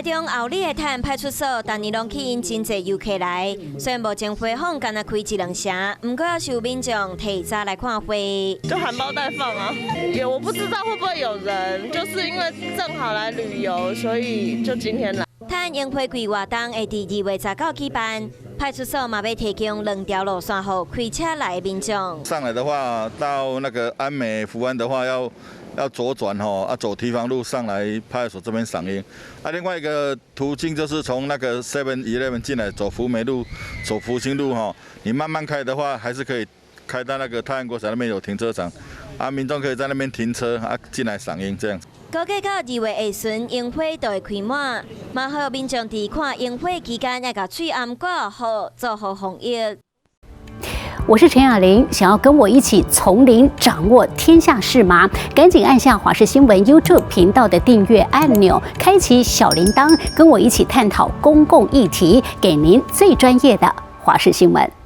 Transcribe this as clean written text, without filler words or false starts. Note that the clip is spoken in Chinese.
中后里的泰安派出所，逐年拢吸引真侪游客来。虽然目前花放敢若开1、2成，不过还是有民众提早来看花。就含苞待放啊！我不知道会不会有人，就是因为正好来旅游，所以就今天来。泰安樱花季活动会伫2月19举办，派出所嘛要提供2条路线给开车来的民众。上来的话，到那个安美福安的话要左转走堤防路上来派出所这边赏樱。另外一个途径就是从那个 7-11 进来，走福美路、走福兴路你慢慢开的话，还是可以开到那个泰安国小那边有停车场，民众可以在那边停车进来赏樱这样子。估计到2月下旬，樱花就会开满，嘛好民众伫看樱花期间要甲嘴暗挂好，做好防疫。我是陈雅玲，想要跟我一起从零掌握天下事吗？赶紧按下华视新闻 YouTube 频道的订阅按钮，开启小铃铛，跟我一起探讨公共议题，给您最专业的华视新闻。